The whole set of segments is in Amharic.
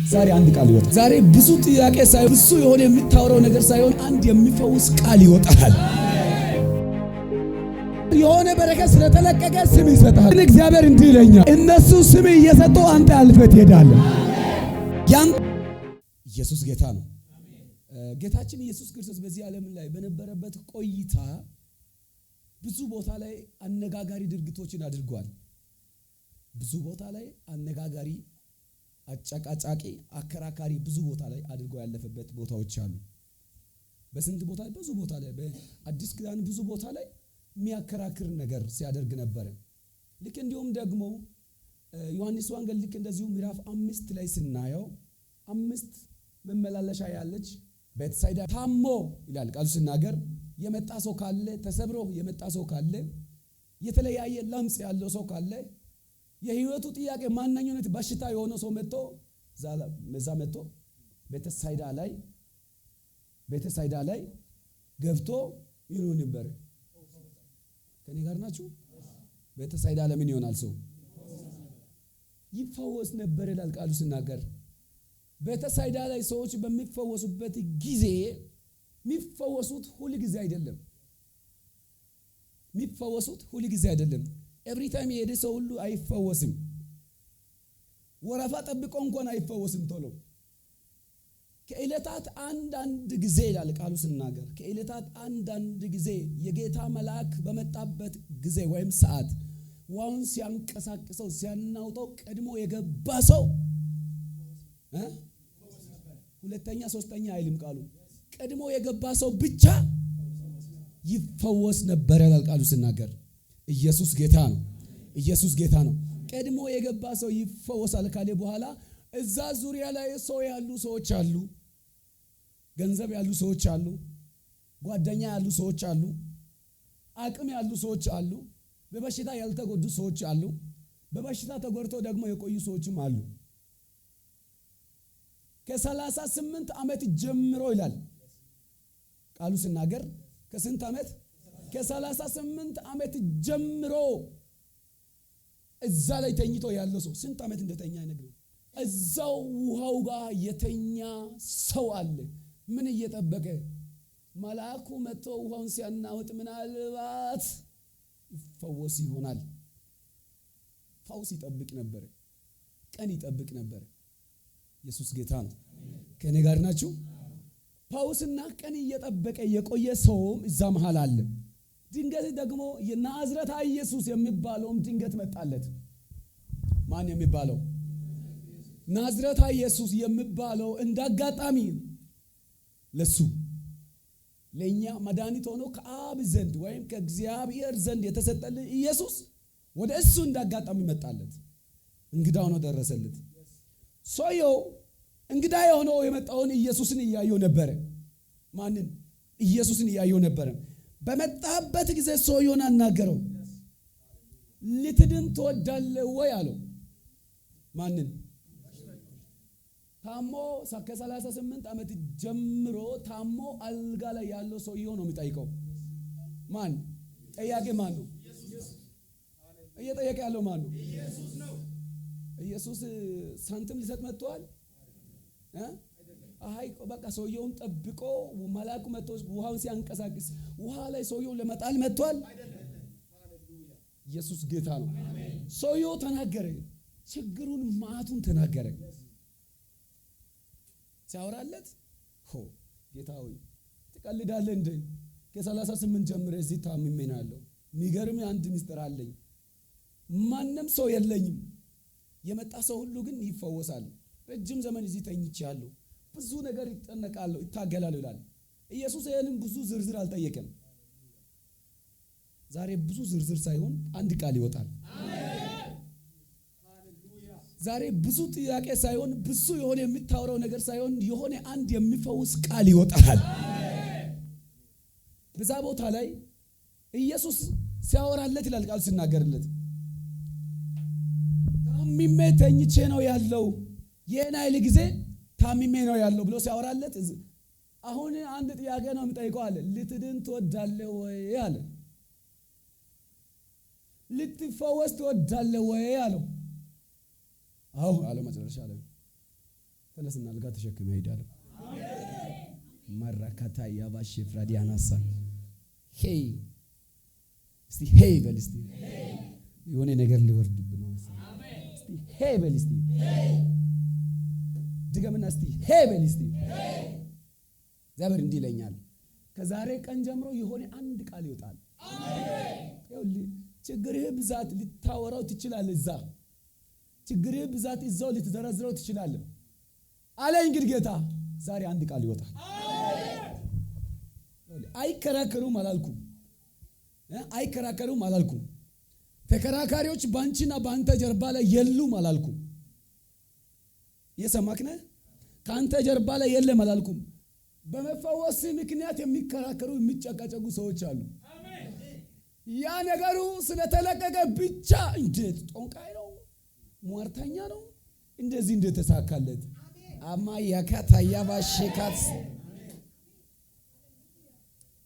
ዛሬ አንድ ቃል ይወጣል። ዛሬ ብዙ ጥያቄ ሳይሆን ብዙ የሆነ የምታወራው ነገር ሳይሆን አንድ የሚፈውስ ቃል ይወጣል። የሆነ በረከት ስለተለቀቀ ስም ይሰጣል። እግዚአብሔር እንዲህ ይለኛል፣ እነሱ ስም እየሰጡ አንተ አልፈህ ትሄዳለህ። ኢየሱስ ጌታ ነው። ጌታችን ኢየሱስ ክርስቶስ በዚህ ዓለም ላይ በነበረበት ቆይታ ብዙ ቦታ ላይ አነጋጋሪ ድርጊቶችን አድርጓል። ብዙ ቦታ ላይ አነጋጋሪ፣ አጨቃጫቂ፣ አከራካሪ ብዙ ቦታ ላይ አድርጎ ያለፈበት ቦታዎች አሉ። በስንት ቦታ ላይ? ብዙ ቦታ ላይ በአዲስ ኪዳን ብዙ ቦታ ላይ የሚያከራክር ነገር ሲያደርግ ነበረ። ልክ እንዲሁም ደግሞ ዮሐንስ ወንጌል ልክ እንደዚሁ ምዕራፍ 5 ላይ ስናየው 5 መመላለሻ ያለች ቤተሳይዳ ታሞ ይላል ቃሉ ሲናገር የመጣ ሰው ካለ፣ ተሰብሮ የመጣ ሰው ካለ፣ የተለያየ ለምጽ ያለው ሰው ካለ፣ የህይወቱ ጥያቄ ማንኛውነት በሽታ የሆነ ሰው መጥቶ ቤተሳይዳ ላይ ገብቶ ይኖር ነበር። ከኔ ጋር ናችሁ? ቤተሳይዳ ለምን ይሆናል? ሰው ይፈወስ ነበር ይላል ቃሉ ሲናገር። ቤተሳይዳ ላይ ሰዎች በሚፈወሱበት ጊዜ የሚፈወሱት ሁሉ ጊዜ አይደለም። ኤቭሪ ታይም የሄደ ሰው ሁሉ አይፈወስም። ወረፋ ጠብቆ እንኳን አይፈወስም ቶሎ። ከዕለታት አንዳንድ ጊዜ ይላል ቃሉ ሲናገር፣ ከዕለታት አንዳንድ ጊዜ የጌታ መልአክ በመጣበት ጊዜ ወይም ሰዓት ውሃውን ሲያንቀሳቅሰው ሲያናውጠው ቀድሞ የገባ ሰው ሁለተኛ ሶስተኛ አይልም ቃሉ። ቀድሞ የገባ ሰው ብቻ ይፈወስ ነበር ይላል ቃሉ ሲናገር። ኢየሱስ ጌታ ነው። ቀድሞ የገባ ሰው ይፈወሳል ካለ በኋላ እዛ ዙሪያ ላይ ሰው ያሉ ሰዎች አሉ፣ ገንዘብ ያሉ ሰዎች አሉ፣ ጓደኛ ያሉ ሰዎች አሉ፣ አቅም ያሉ ሰዎች አሉ፣ በበሽታ ያልተጎዱ ሰዎች አሉ፣ በበሽታ ተጎድተው ደግሞ የቆዩ ሰዎችም አሉ። ከ38 ዓመት ጀምሮ ይላል ቃሉ ሲናገር። ከስንት ዓመት? ከ38 ዓመት ጀምሮ እዛ ላይ ተኝቶ ያለው ሰው ስንት ዓመት እንደተኛ አይነግርም። እዛው ውሃው ጋር የተኛ ሰው አለ። ምን እየጠበቀ? መልአኩ መጥቶ ውሃውን ሲያናውጥ ምናልባት ይፈወስ ይሆናል። ፈውስ ይጠብቅ ነበር፣ ቀን ይጠብቅ ነበር። ኢየሱስ ጌታ ነው። ከኔ ጋር ናችሁ? ፈውስና ቀን እየጠበቀ የቆየ ሰውም እዛ መሃል አለ። ድንገት ደግሞ የናዝሬቱ ኢየሱስ የሚባለውም ድንገት መጣለት። ማን የሚባለው? ናዝሬቱ ኢየሱስ የሚባለው እንዳጋጣሚ ለሱ ለኛ መድኃኒት ሆኖ ከአብ ዘንድ ወይም ከእግዚአብሔር ዘንድ የተሰጠልን ኢየሱስ ወደ እሱ እንዳጋጣሚ መጣለት። እንግዳ ሆኖ ደረሰለት። ሰውየው እንግዳ የሆነው የመጣውን ኢየሱስን እያየው ነበር። ማንን? ኢየሱስን እያየው ነበር። በመጣበት ጊዜ ሰውየውን አናገረው። ልትድን ትወዳለህ ወይ አለው። ማንን? ታሞ ከ38 ዓመት ጀምሮ ታሞ አልጋ ላይ ያለው ሰውየው ነው የሚጠይቀው። ማን? ጠያቂ ማን ነው? እየጠየቀ ያለው ማን ነው? ኢየሱስ ሳንቲም ሊሰጥ መጥቷል? አይ በቃ ሰውየውን ጠብቆ መልአኩ መጥቶ ውሃውን ሲያንቀሳቅስ ውሃ ላይ ሰውየውን ለመጣል መጥቷል? ኢየሱስ ጌታ ነው። ሰውየው ተናገረ፣ ችግሩን ማቱን ተናገረ። ሲያወራለት ጌታ ሆይ ትቀልዳለህ እንዴ? ከ38 ጀምሬ እዚህ ታምሜ ነው ያለው። የሚገርም አንድ ምስጢር አለኝ። ማንም ሰው የለኝም። የመጣ ሰው ሁሉ ግን ይፈወሳል። ረጅም ዘመን እዚህ ተኝቻለሁ፣ ብዙ ነገር ይጠነቃለሁ፣ ይታገላለሁ ይላል ኢየሱስ። ይሄንን ብዙ ዝርዝር አልጠየቀም። ዛሬ ብዙ ዝርዝር ሳይሆን አንድ ቃል ይወጣል። ዛሬ ብዙ ጥያቄ ሳይሆን ብዙ የሆነ የምታወራው ነገር ሳይሆን የሆነ አንድ የሚፈውስ ቃል ይወጣል። በዛ ቦታ ላይ ኢየሱስ ሲያወራለት ይላል ቃል ሲናገርለት፣ ታምሜ ተኝቼ ነው ያለው፣ የኔ አይል ጊዜ ታምሜ ነው ያለው ብሎ ሲያወራለት፣ አሁን አንድ ጥያቄ ነው የምጠይቀው አለ። ልትድን ትወዳለህ ወይ አለ። ልትፈወስ ትወዳለህ ወይ አለው። አዎ አለ። መጨረሻ ላይ ተነስና አልጋ ተሸክመ ሄዳለሁ። ማራካታ ያባሽ ፍራዲያናሳ ሄይ እስቲ ሄይ በል እስቲ የሆነ ነገር ሊወርድብህ ነው። እስቲ ሄይ በል እስቲ ድገምና እስቲ ሄይ በል እስቲ። እግዚአብሔር እንዲህ ይለኛል ከዛሬ ቀን ጀምሮ የሆነ አንድ ቃል ይወጣል። አሜን። ችግርህ ብዛት ልታወራው ትችላለህ። እዛ ችግርህ ብዛት እዛው ልትዘረዝረው ትችላለህ አለኝ። እንግዲህ ጌታ ዛሬ አንድ ቃል ይወጣል። አይከራከሩም አላልኩም። አይከራከሩም አላልኩም። ተከራካሪዎች ባንቺና ባንተ ጀርባ ላይ የሉም አላልኩም። የሰማክ ነህ? ካንተ ጀርባ ላይ የለም አላልኩም። በመፈወስ ምክንያት የሚከራከሩ የሚጨቃጨቁ ሰዎች አሉ። ያ ነገሩ ስለተለቀቀ ብቻ እንዴት ጦንቃይ ነው ሟርተኛ ነው እንደዚህ እንደተሳካለት አማ ያካታ ያባሽካት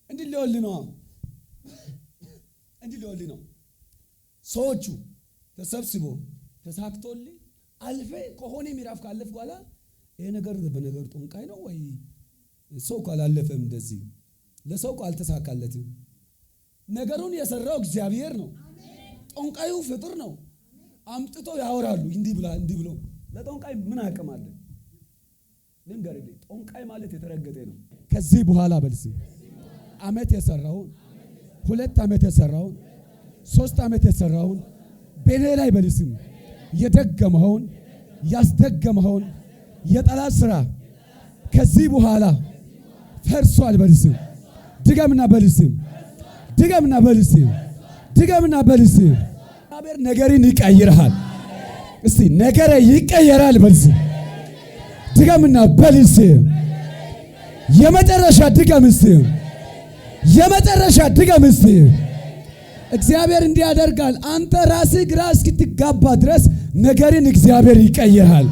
እንዲህ ሊወል ነው። ሰዎቹ ተሰብስቦ ተሳክቶልኝ አልፌ ከሆነ ምዕራፍ ካለፍ በኋላ ይሄ ነገር በነገር ጦንቃይ ነው ወይ ሰው ካላለፈም እንደዚህ ለሰው ካልተሳካለትም ነገሩን የሰራው እግዚአብሔር ነው። ጦንቃዩ ፍጡር ነው። አምጥቶ ያወራሉ እንዲህ ብሎ ለጦንቃይ ምን አቅም አለ? ልንገርልኝ ጦንቃይ ማለት የተረገጠ ነው። ከዚህ በኋላ በልስ ዓመት የሰራውን 2 ዓመት የሰራውን 3 ዓመት የሰራውን በኔ ላይ በልስም የደገመውን ያስደገመውን የጠላት ስራ ከዚህ በኋላ ፈርሷል። በልስም ድገምና በልስም ድገምና በልስም እግዚአብሔር ነገርን ይቀይራል። እስቲ ነገረ ይቀየራል። በልስም ድገምና በልስም የመጨረሻ ድገምስ እግዚአብሔር እንዲያደርጋል። አንተ ራስህ ግራ እስክትጋባ ድረስ ነገርን እግዚአብሔር ይቀይራል።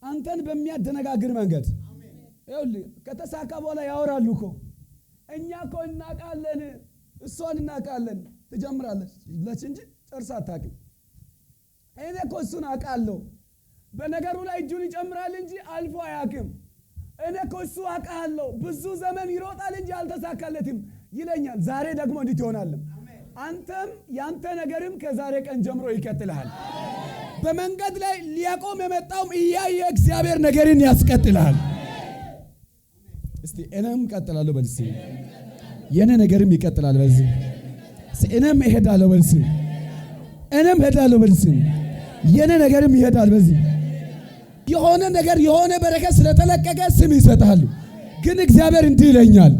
አንተን በሚያደነጋግር መንገድ ይኸውልህ ከተሳካ በኋላ ያወራሉ እኮ እኛ እኮ እናውቃለን፣ እሷን እናውቃለን ትጀምራለች እንጂ ጨርሳ አታውቅም። እኔ እኮ እሱን አውቃለሁ በነገሩ ላይ እጁን ይጨምራል እንጂ አልፎ አያውቅም። እኔ እኮ እሱ አውቃለሁ ብዙ ዘመን ይሮጣል እንጂ አልተሳካለትም ይለኛል። ዛሬ ደግሞ እንዲህ ትሆናለህ። አንተም ያንተ ነገርም ከዛሬ ቀን ጀምሮ ይቀጥላል። በመንገድ ላይ ሊያቆም የመጣውም እያየ እግዚአብሔር ነገርን ያስቀጥላል። እስቲ እኔም ቀጥላለሁ በልስ የኔ ነገርም ይቀጥላል። በዚህ እኔም እሄዳለሁ በልስ የኔ ነገርም ይሄዳል። በዚህ የሆነ ነገር የሆነ በረከት ስለተለቀቀ ስም ይሰጣሉ። ግን እግዚአብሔር እንዲህ ይለኛል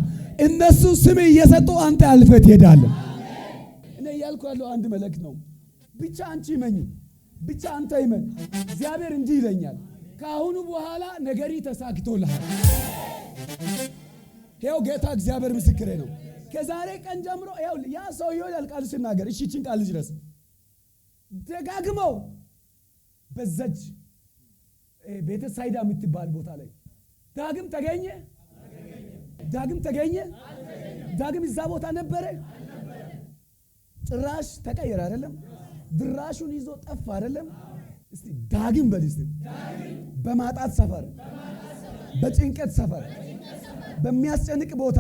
እነሱ ስም እየሰጡ አንተ አልፈህ ትሄዳለህ። እኔ እያልኩ ያለው አንድ መልእክት ነው። ብቻ አንቺ እመኝ፣ ብቻ አንተ እመን። እግዚአብሔር እንዲህ ይለኛል ከአሁኑ በኋላ ነገሪ ተሳክቶልሃል። ይኸው ጌታ እግዚአብሔር ምስክሬ ነው። ከዛሬ ቀን ጀምሮ ይኸው ያ ሰው ይላል ቃል ሲናገር እሺ ይህችን ቃል ድረስ ደጋግመው በዘጅ ቤተ ሳይዳ የምትባል ቦታ ላይ ዳግም ተገኘ። ዳግም እዛ ቦታ ነበረ። ጭራሽ ተቀየረ አይደለም? ድራሹን ይዞ ጠፋ አይደለም? እስቲ ዳግም በልስ በማጣት ሰፈር፣ በጭንቀት ሰፈር፣ በሚያስጨንቅ ቦታ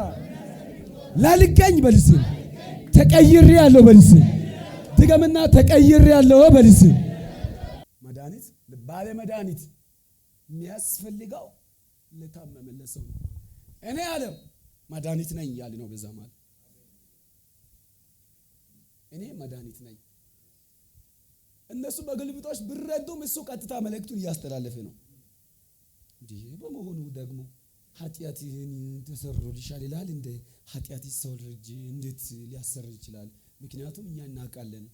ላልገኝ በልስ ተቀይሬያለሁ በልስ ድገምና ተቀይሬያለሁ በልስ መድኃኒት ባለ መድኃኒት የሚያስፈልገው ለታመመለት ሰው ነው። እኔ አለ መድኃኒት ነኝ ያለ ነው። በዛ ማለት እኔ መድኃኒት ነኝ። እነሱ በግልብጦች ቢረዱም እሱ ቀጥታ መልእክቱን እያስተላለፈ ነው። እንዲህ በመሆኑ ደግሞ ኃጢአትህን ተሰርዮልሻል ይላል። እንደ ኃጢአት ሰው ልጅ እንዴት ሊያሰር ይችላል? ምክንያቱም እኛ እናውቃለን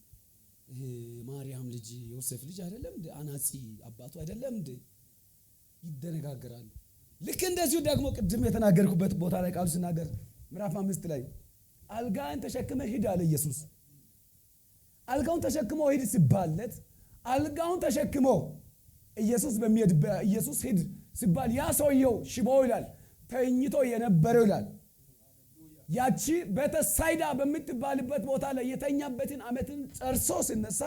ማርያም ልጅ ዮሴፍ ልጅ አይደለም እንደ አናጺ አባቱ አይደለም እንደ ይደነጋገራሉ። ልክ እንደዚሁ ደግሞ ቅድም የተናገርኩበት ቦታ ላይ ቃሉ ሲናገር ምዕራፍ 5 ላይ አልጋን ተሸክመ ሂድ አለ ኢየሱስ። አልጋውን ተሸክሞ ሂድ ሲባልለት አልጋውን ተሸክሞ ኢየሱስ ሂድ ሲባል ያ ሰውየው ሽቦ ይላል ተኝቶ የነበረው ይላል ያቺ ቤተሳይዳ በምትባልበት ቦታ ላይ የተኛበትን ዓመትን ጨርሶ ሲነሳ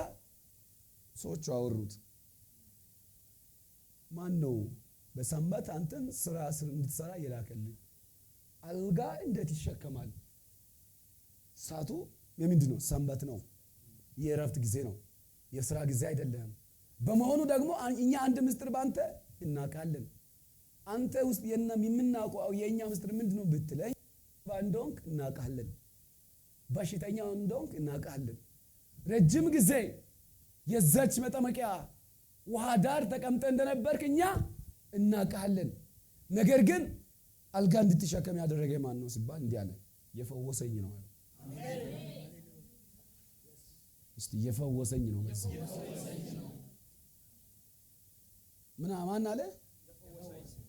ሰዎቹ አወሩት። ማን ነው በሰንበት አንተን ስራ እንድትሰራ የላከልህ። አልጋ እንዴት ይሸከማል? ሰዓቱ የምንድን ነው? ሰንበት ነው። የእረፍት ጊዜ ነው። የሥራ ጊዜ አይደለም። በመሆኑ ደግሞ እኛ አንድ ምስጢር ባንተ እናውቃለን። አንተ ውስጥ የምናውቀው የእኛ ምስጢር ምንድነው ብትለኝ፣ እንደሆንክ እናውቃለን። በሽተኛ እንደሆንክ እናውቃለን። ረጅም ጊዜ የዘች መጠመቂያ ውሃ ዳር ተቀምጠ እንደነበርክ እኛ እናውቃለን። ነገር ግን አልጋ እንድትሸከም ያደረገ ማን ነው ሲባል እንዲህ አለ፣ የፈወሰኝ ነው አለ። እስቲ የፈወሰኝ ነው በዚህ ምን ማን አለ?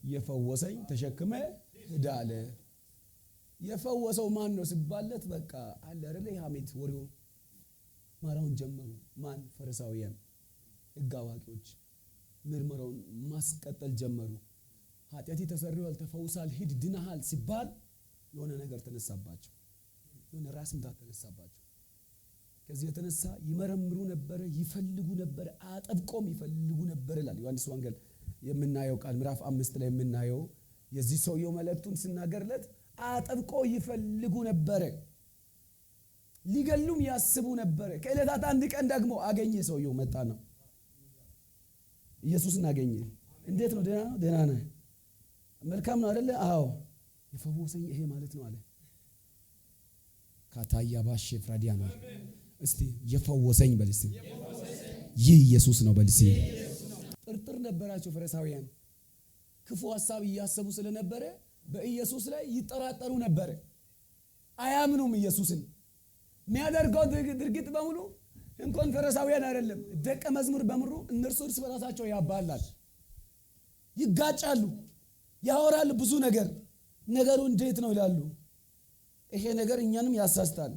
የፈወሰኝ ተሸክመ ሂድ አለ። የፈወሰው ማን ነው ሲባለት በቃ አለ አይደል? ሐሜት ወሬው ማራውን ጀመሩ። ማን? ፈሪሳውያን ሕግ አዋቂዎች ምርመራውን ማስቀጠል ጀመሩ። ኃጢአት ተሰርዮአል፣ ተፈውሳል፣ ሂድ ድነሃል ሲባል የሆነ ነገር ተነሳባቸው። የሆነ ራስ ምታት ተነሳባቸው። ከዚህ የተነሳ ይመረምሩ ነበር፣ ይፈልጉ ነበር፣ አጠብቆም ይፈልጉ ነበር ይላል ዮሐንስ ወንጌል የምናየው ቃል ምዕራፍ 5 ላይ የምናየው የዚህ ሰውየው መልእክቱን ሲናገርለት አጠብቆ ይፈልጉ ነበር፣ ሊገሉም ያስቡ ነበር። ከዕለታት አንድ ቀን ደግሞ አገኘ። ሰውየው መጣ ነው ኢየሱስን አገኘ። እንዴት ነው? ደህና ነው? ደህና ነህ? መልካም ነው አይደለ? አዎ። የፈወሰኝ ይሄ ማለት ነው አለ። ካታያ ባሽ ፍራዲያና እስቲ የፈወሰኝ በልስ ይህ ኢየሱስ ነው በልስ። ጥርጥር ነበራቸው ፈሪሳውያን። ክፉ ሐሳብ እያሰቡ ስለነበረ በኢየሱስ ላይ ይጠራጠሩ ነበር። አያምኑም ኢየሱስን። የሚያደርገው ድርጊት በሙሉ እንኳን ፈሪሳውያን አይደለም ደቀ መዝሙር በሙሉ እነርሱ እርስ በራሳቸው ያባላል፣ ይጋጫሉ፣ ያወራሉ ብዙ ነገር። ነገሩ እንዴት ነው ይላሉ። ይሄ ነገር እኛንም ያሳስታል።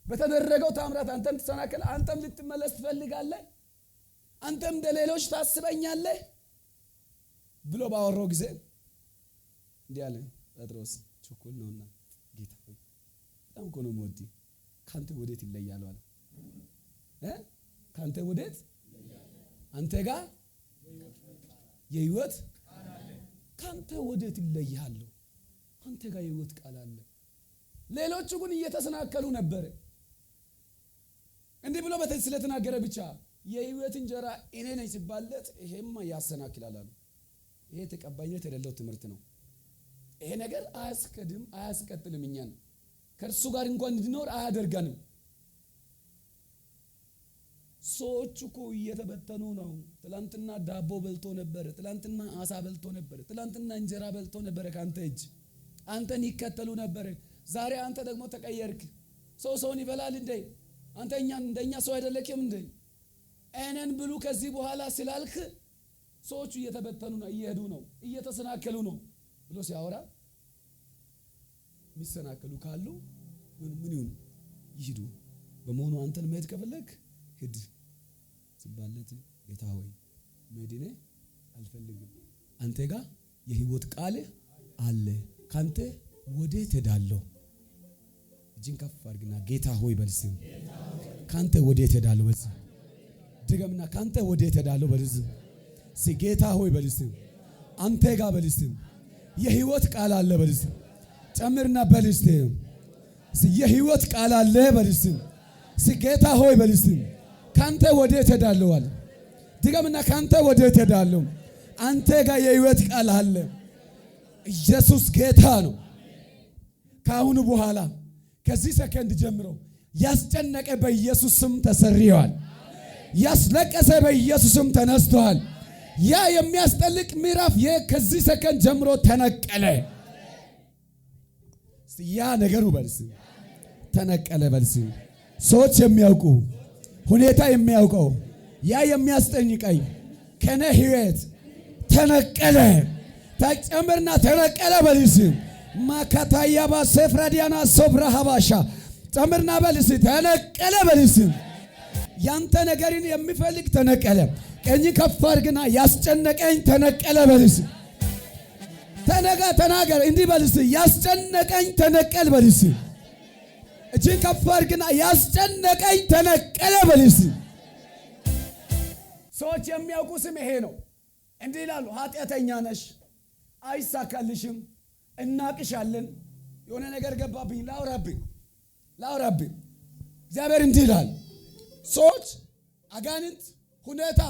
በተደረገው ታምራት አንተም ተሰናከለ፣ አንተም ልትመለስ ትፈልጋለህ፣ አንተም እንደሌሎች ታስበኛለህ ብሎ ባወራው ጊዜ እንዲህ አለ ጴጥሮስ። ቸኮል ነውና ጌታ ሆይ በጣም እኮ ነው የምወድህ፣ ካንተ ወዴት ይለያል አለ። ካንተ ወዴት? አንተ ጋር የህይወት ቃል አለ። ካንተ ወዴት ይለያል? አንተ ጋር የህይወት ቃል አለ። ሌሎቹ ግን እየተሰናከሉ ነበር። እንዲህ ብሎ ስለተናገረ ብቻ የህይወት እንጀራ እኔ ነኝ ሲባለት ይሄማ ያሰናክላል አሉ። ይሄ ተቀባይነት የሌለው ትምህርት ነው። ይሄ ነገር አያስቀድም፣ አያስቀጥልም። እኛን ከእርሱ ጋር እንኳን እንድንኖር አያደርገንም። ሰዎች እኮ እየተበተኑ ነው። ትላንትና ዳቦ በልቶ ነበር፣ ትላንትና አሳ በልቶ ነበር፣ ትላንትና እንጀራ በልቶ ነበር ካንተ እጅ፣ አንተን ይከተሉ ነበር። ዛሬ አንተ ደግሞ ተቀየርክ። ሰውን ይበላል እንዴ? አንተ እንደኛ ሰው አይደለክም እንዴ? እኔን ብሉ ከዚህ በኋላ ስላልክ ሰዎቹ እየተበተኑ ነው፣ እየሄዱ ነው፣ እየተሰናከሉ ነው ብሎ ሲያወራ የሚሰናከሉ ካሉ ምን ይሁን ይሂዱ። በመሆኑ አንተን መሄድ ከፈለክ ሂድ ሲባለት ጌታ ሆይ መሄድ እኔ አልፈልግም፣ አንተ ጋር የህይወት ቃል አለ፣ ካንተ ወዴት ሄዳለሁ? እጅን ከፍ አድርግና ጌታ ሆይ በልስም ካንተ ወዴት ሄዳለሁ በልስም። ድገምና ካንተ ወዴት ሄዳለሁ በልስም። ጌታ ሆይ በልስም አንተ ጋር በልስም የህይወት ቃል አለ በልስም። ጨምርና በልስም የህይወት ቃል አለ በልስም። ጌታ ሆይ በልስም ካንተ ወዴት ሄዳለሁ አለ። ድገምና ካንተ ወዴት ሄዳለሁ? አንተ ጋር የህይወት ቃል አለ። ኢየሱስ ጌታ ነው። ከአሁኑ በኋላ ከዚህ ሰከንድ ጀምሮ ያስጨነቀ በኢየሱስ ስም ተሰርየዋል። ያስለቀሰ በኢየሱስ ስም ተነስተዋል። ያ የሚያስጠልቅ ምዕራፍ ከዚህ ሰከንድ ጀምሮ ተነቀለ። ያ ነገሩ በልስ ተነቀለ በልስ። ሰዎች የሚያውቁ ሁኔታ የሚያውቀው ያ የሚያስጠንቀኝ ከነ ህይወት ተነቀለ። ተጨምርና ተነቀለ በልስ። ማካታያባ ሰፍራዲያና ሶብራ ሀባሻ ጨምርና በልስ ተነቀለ በልስ። ያንተ ነገርን የሚፈልግ ተነቀለ። ቀኝ ከፍ አድርግና ያስጨነቀኝ ተነቀለ በልስ። ተናገር እንዲህ በልስ። ያስጨነቀኝ ተነቀል በልስ። እጅን ከፍ አድርግና ያስጨነቀኝ ተነቀለ በልስ። ሰዎች የሚያውቁ ስም ይሄ ነው። እንዲህ ይላሉ፣ ኃጢአተኛ ነሽ፣ አይሳካልሽም፣ እናቅሻለን። የሆነ ነገር ገባብኝ ላውራብኝ። እግዚአብሔር እንዲህ ይላል፣ ሰዎች አጋንንት ሁኔታ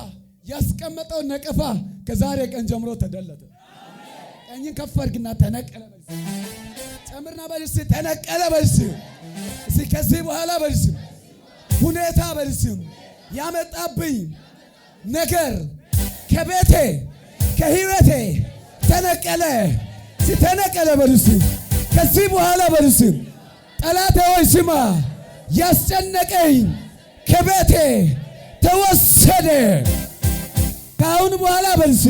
ያስቀመጠው ነቀፋ ከዛሬ ቀን ጀምሮ ተደለተ። ቀኝን ከፍ አድርግና ተነቀለ በልስ፣ ጨምርና በልስ፣ ተነቀለ በልስ። እስኪ ከዚህ በኋላ በልስ ሁኔታ በልስ ያመጣብኝ ነገር ከቤቴ ከህይወቴ ተነቀለ። ሲተነቀለ በልስ ከዚህ በኋላ በልስ ጠላቴ ሆይ ስማ፣ ያስጨነቀኝ ከቤቴ ተወሰደ። ከአሁን በኋላ በልስ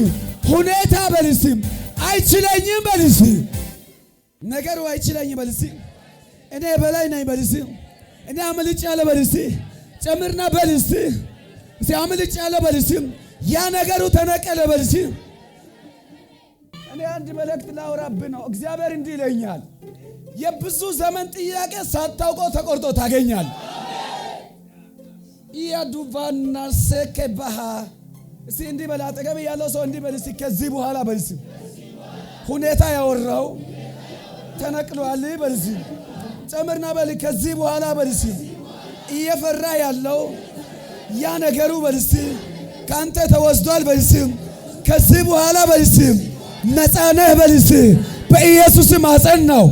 ሁኔታ በልስ አይችለኝም በልስ፣ ነገሩ አይችለኝም በልስ፣ እኔ በላይ ነኝ በልስ፣ እኔ አምልጭ ያለ በልስ፣ ጨምርና በልስ፣ አምልጭ ያለ በልስ፣ ያ ነገሩ ተነቀለ በልስ። እኔ አንድ መልእክት ላውራብህ ነው። እግዚአብሔር እንዲህ ይለኛል፣ የብዙ ዘመን ጥያቄ ሳታውቀው ተቆርጦ ታገኛል። ያዱቫና ሰከባሃ እስቲ እንዲህ በል፣ አጠገብ ያለው ሰው እንዲህ በል፣ እስቲ ከዚህ በኋላ በልስ ሁኔታ ያወራው ተነቅሏል በልስ፣ ጨምርና በል፣ ከዚህ በኋላ በልስ እየፈራ ያለው ያ ነገሩ በልስ ካንተ ተወስዷል በልስ፣ ከዚህ በኋላ በልስ ነፃ ነህ በልስ፣ በኢየሱስ ማጸን ነው።